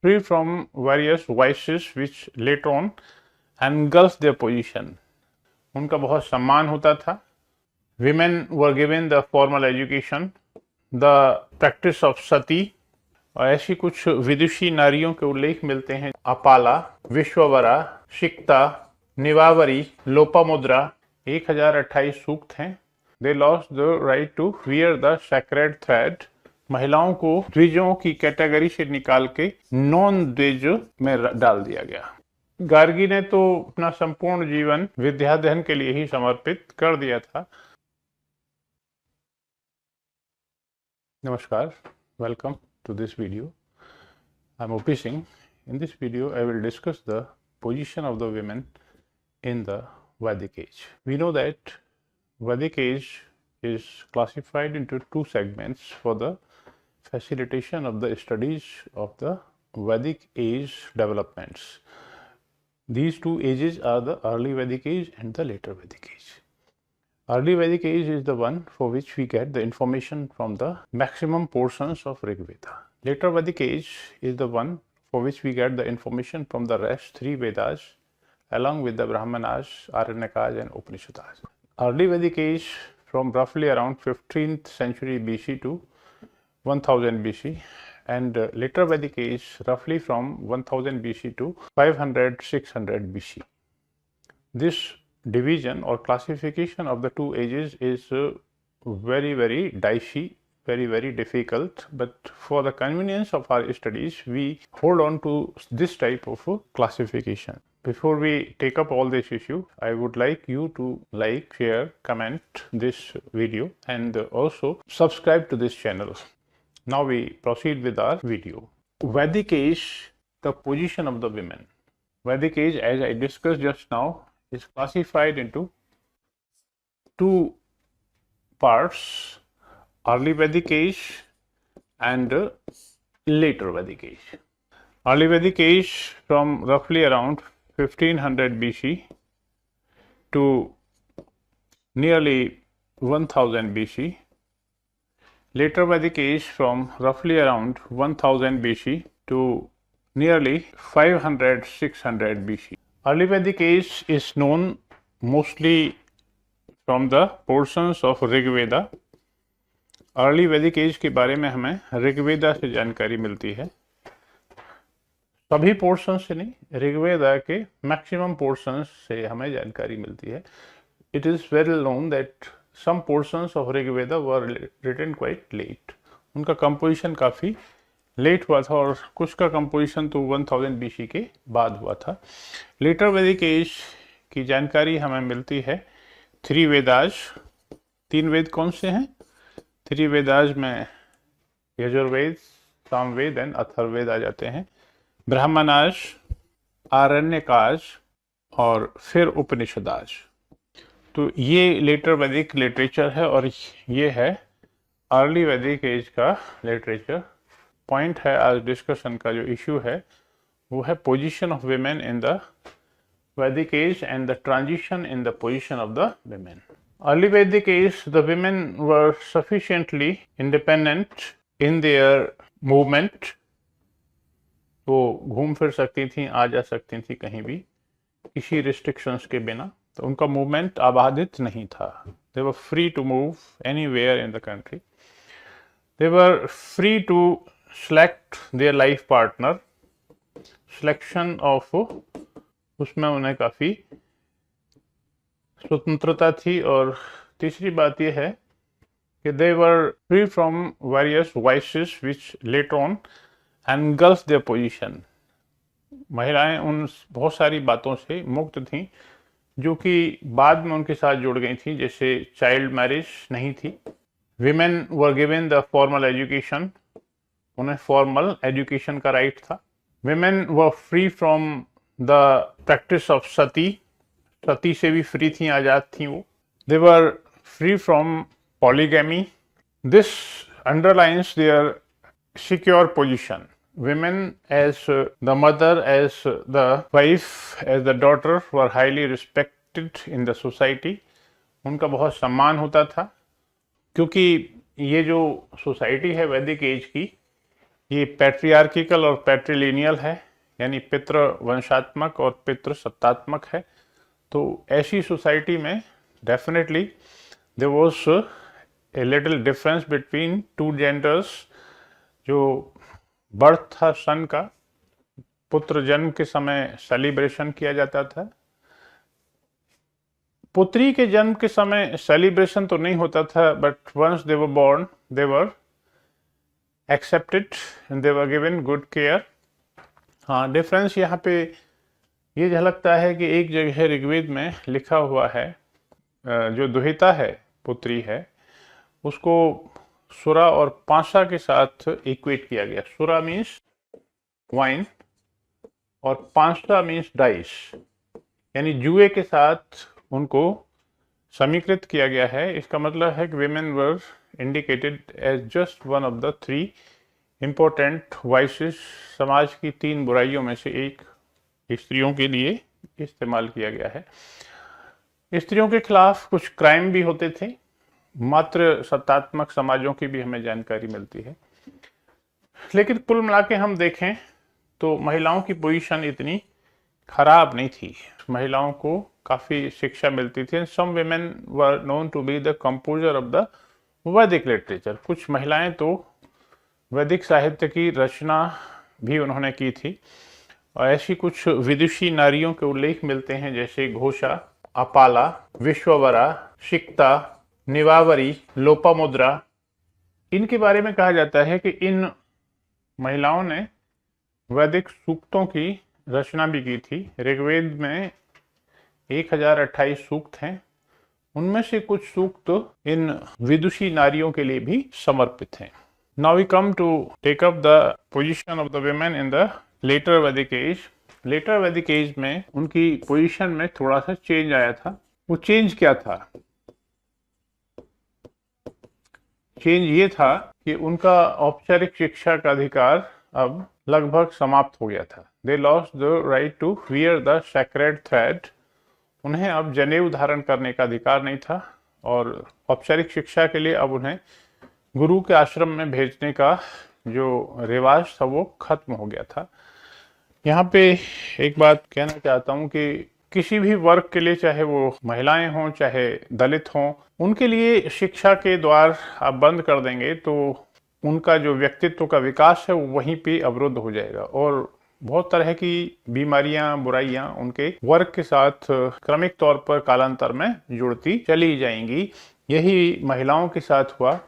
free from various vices which later on engulfed their position. उनका बहुत सम्मान होता था. Women were given the formal education, the practice of sati, और ऐसी कुछ विदुषी नारियों के उल्लेख मिलते हैं. अपाला, विश्ववरा, शिक्ता, निवावरी, लोपामुद्रा, 1028 सूक्त हैं. They lost the right to wear the sacred thread. महिलाओं को द्विजों की कैटेगरी से निकाल के नॉन द्विज में डाल दिया गया. गार्गी ने तो अपना संपूर्ण जीवन विद्याध्ययन के लिए ही समर्पित कर दिया था. नमस्कार, welcome to this video. I'm O.P. Singh. In this video, I will discuss the position of the women in the Vedic age. We know that Vedic age is classified into two segments for the facilitation of the studies of the Vedic age developments. These two ages are the early Vedic age and the later Vedic age. Early Vedic age is the one for which we get the information from the maximum portions of Rig Veda. Later Vedic age is the one for which we get the information from the rest three Vedas along with the Brahmanas, Aranyakas and Upanishads. Early Vedic age from roughly around 15th century BC to 1000 BC, and later Vedic age roughly from 1000 BC to 500-600 BC. This division or classification of the two ages is very dicey, very difficult, but for the convenience of our studies we hold on to this type of classification. Before we take up all this issue, I would like you to like, share, comment this video and also subscribe to this channel. Now we proceed with our video. Vedic age, the position of the women. Vedic age, as I discussed just now, is classified into two parts: early Vedic age and later Vedic age. Early Vedic age from roughly around 1500 BC to nearly 1000 BC. Later Vedic age from roughly around 1000 BC to nearly 500-600 BC. Early Vedic age is known mostly from the portions of Rig Veda. Early Vedic age के बारे में हमें ऋग वेदा से जानकारी मिलती है. सभी portion से नहीं, ऋग्वेदा के मैक्सिमम पोर्शन से हमें जानकारी मिलती है. It is well known that some portions of Rig Veda were written quite late. उनका कंपोजिशन काफ़ी लेट हुआ था और कुछ का कंपोजिशन तो 1000 BC के बाद हुआ था. लेटर वैदिक एज की जानकारी हमें मिलती है थ्री वेदास. तीन वेद कौन से हैं? थ्री वेदास में यजुर्वेद, सामवेद एंड अथर्ववेद आ जाते हैं. ब्राह्मणास, आरण्यकास और फिर उपनिषदास. तो ये लेटर वैदिक लिटरेचर है और ये है अर्ली वैदिक एज का लिटरेचर. पॉइंट है आज डिस्कशन का, जो इशू है वो है position of women in the Vedic age and the transition in the position of the women. Early Vedic age the women were sufficiently independent in their movement. वो घूम फिर सकती थी, आ जा सकती थी कहीं भी किसी रिस्ट्रिक्शंस के बिना. तो उनका मूवमेंट आबादित नहीं था. They were free to move anywhere in the country. They were free to select their life partner. Selection of उसमें उन्हें काफ़ी स्वतंत्रता थी. और तीसरी बात यह है कि they were free from various vices which later on engulfed their position. महिलाएं उन बहुत सारी बातों से मुक्त थीं जो कि बाद में उनके साथ जुड़ गई थी, जैसे चाइल्ड मैरिज नहीं थी. Women were given the formal education. उन्हें फॉर्मल एजुकेशन का राइट था. Women were free from the practice of सती. सती से भी फ्री थी, आज़ाद थी वो. They were free from polygamy. This underlines their secure position. Women as the mother, as the wife, as the daughter were highly respected in the society. उनका बहुत सम्मान होता था क्योंकि ये जो सोसाइटी है वैदिक एज की, ये पैट्रियार्किकल और पैट्रिलिनियल है, यानी पितृ वंशात्मक और पितृ सत्तात्मक है। तो ऐसी सोसाइटी में definitely there was a little difference between two genders. जो बर्थ था सन का, पुत्र जन्म के समय सेलिब्रेशन किया जाता था। पुत्री के जन्म के समय सेलिब्रेशन तो नहीं होता था, but once they were born they were accepted and they were given good care. हाँ, डिफरेंस यहाँ पे ये झलकता है कि एक जगह ऋग्वेद में लिखा हुआ है, जो दुहिता है, पुत्री है, उसको सुरा और पांसा के साथ इक्वेट किया गया। सुरा मीन्स वाइन और पांसा मीन्स डाइस, यानी जुए के साथ उनको समीकृत किया गया है। इसका मतलब है कि women were indicated as just one of the three important vices, समाज की 3 बुराइयों में से एक स्त्रियों के लिए इस्तेमाल किया गया है। स्त्रियों के खिलाफ कुछ क्राइम भी होते थे। मात्र सत्तात्मक समाजों की भी हमें जानकारी मिलती है। लेकिन कुल मिला के हम देखें तो महिलाओं की पोजीशन इतनी खराब नहीं थी। महिलाओं को काफ़ी शिक्षा मिलती थी। सम women were known to be the composer of the वैदिक लिटरेचर। कुछ महिलाएं तो वैदिक साहित्य की रचना भी उन्होंने की थी। और ऐसी कुछ विदुषी नारियों के उल्लेख मिलते हैं, जैसे घोषा, अपाला, विश्ववरा, शिक्ता, निवावरी, लोपामुद्रा। इनके बारे में कहा जाता है कि इन महिलाओं ने वैदिक सूक्तों की रचना भी की थी। ऋग्वेद में 1028 सूक्त हैं। उनमें से कुछ सूक्त इन विदुषी नारियों के लिए भी समर्पित हैं। Now we come to take up the position of the women in the later Vedic age. Later Vedic age में उनकी पोजीशन में थोड़ा सा चेंज आया था। वो चेंज क्या था? चेंज ये था कि उनका औपचारिक शिक्षा का अधिकार अब लगभग समाप्त हो गया था। They lost the right to wear the sacred thread. उन्हें अब जनेऊ धारण करने का अधिकार नहीं था और औपचारिक शिक्षा के लिए अब उन्हें गुरु के आश्रम में भेजने का जो रिवाज था वो खत्म हो गया था। यहाँ पे एक बात कहना चाहता हूँ कि किसी भी वर्ग के लिए, चाहे वो महिलाएं हों चाहे दलित हों, उनके लिए शिक्षा के द्वार आप बंद कर देंगे तो उनका जो व्यक्तित्व का विकास है वो वहीं पे अवरुद्ध हो जाएगा और बहुत तरह की बीमारियां, बुराइयां उनके वर्ग के साथ क्रमिक तौर पर कालांतर में जुड़ती चली जाएंगी। यही महिलाओं के साथ हुआ।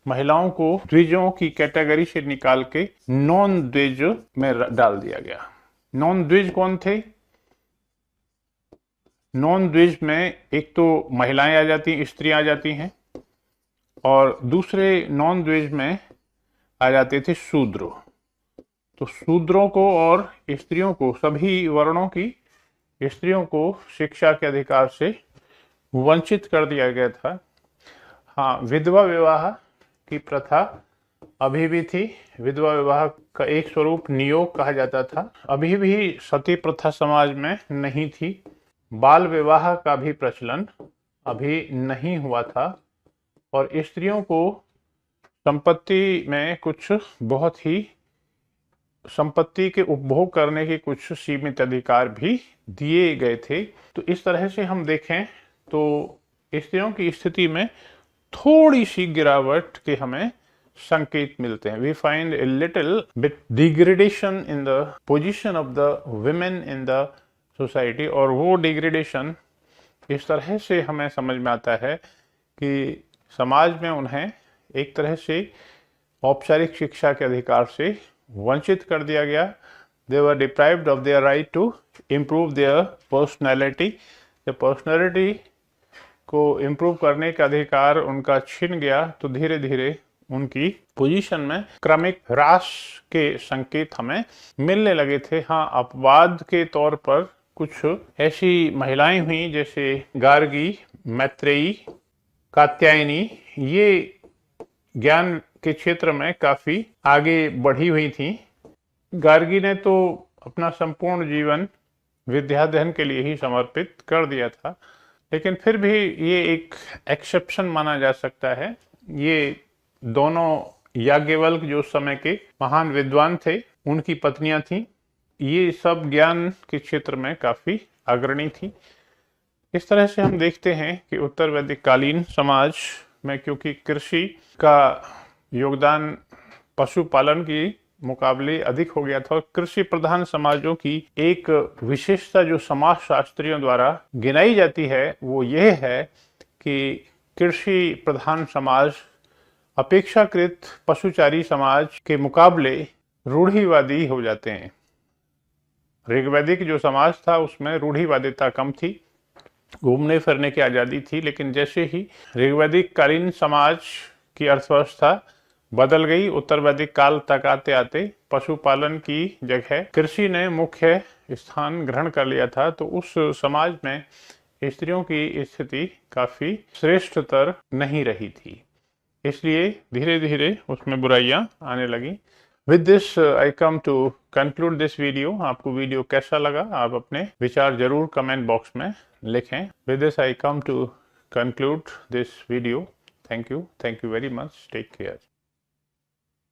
महिलाओं को द्विजों की कैटेगरी से निकाल के नॉन द्विज में डाल दिया गया। नॉन द्विज कौन थे? नॉन द्विज में एक तो महिलाएं आ जाती, स्त्रियां आ जाती हैं, और दूसरे नॉन द्विज में आ जाते थे शूद्र। तो शूद्रों को और स्त्रियों को, सभी वर्णों की स्त्रियों को शिक्षा के अधिकार से वंचित कर दिया गया था। हाँ, विधवा विवाह की प्रथा अभी भी थी। विधवा विवाह का एक स्वरूप नियोग कहा जाता था। अभी भी सती प्रथा समाज में नहीं थी। बाल विवाह का भी प्रचलन अभी नहीं हुआ था और स्त्रियों को संपत्ति में कुछ बहुत ही संपत्ति के उपभोग करने के कुछ सीमित अधिकार भी दिए गए थे। तो इस तरह से हम देखें तो स्त्रियों की स्थिति में थोड़ी सी गिरावट के हमें संकेत मिलते हैं। We find a little bit degradation in the position of the women in the society. और वो डिग्रेडेशन इस तरह से हमें समझ में आता है कि समाज में उन्हें एक तरह से औपचारिक शिक्षा के अधिकार से वंचित कर दिया गया। They were deprived of their right to improve their personality. जब पर्सनैलिटी को इम्प्रूव करने का अधिकार उनका छिन गया तो धीरे धीरे उनकी पोजीशन में क्रमिक ह्रास के संकेत हमें मिलने लगे थे। हाँ, अपवाद के तौर पर कुछ ऐसी महिलाएं हुई जैसे गार्गी, मैत्रेयी, कात्यायनी, ये ज्ञान के क्षेत्र में काफी आगे बढ़ी हुई थी। गार्गी ने तो अपना संपूर्ण जीवन विद्याध्ययन के लिए ही समर्पित कर दिया था, लेकिन फिर भी ये एक एक्सेप्शन माना जा सकता है। ये दोनों याज्ञवल्क्य जो उस समय के महान विद्वान थे, उनकी पत्नियां थीं। ये सब ज्ञान के क्षेत्र में काफी अग्रणी थी। इस तरह से हम देखते हैं कि उत्तर वैदिक कालीन समाज में क्योंकि कृषि का योगदान पशुपालन की मुकाबले अधिक हो गया था और कृषि प्रधान समाजों की एक विशेषता जो समाज शास्त्रियों द्वारा गिनाई जाती है वो यह है कि कृषि प्रधान समाज अपेक्षाकृत पशुचारी समाज के मुकाबले रूढ़िवादी हो जाते हैं। ऋग्वैदिक जो समाज था उसमें रूढ़िवादिता कम थी, घूमने फिरने की आज़ादी थी, लेकिन जैसे ही ऋग्वैदिक कालीन समाज की अर्थव्यवस्था बदल गई, उत्तर वैदिक काल तक आते आते पशुपालन की जगह कृषि ने मुख्य स्थान ग्रहण कर लिया था, तो उस समाज में स्त्रियों की स्थिति काफी श्रेष्ठतर नहीं रही थी, इसलिए धीरे धीरे उसमें बुराइयां आने लगी। With this I come to conclude this video. आपको वीडियो कैसा लगा आप अपने विचार जरूर कमेंट बॉक्स में लिखें। With this I come to conclude this video. Thank you very much. Take care.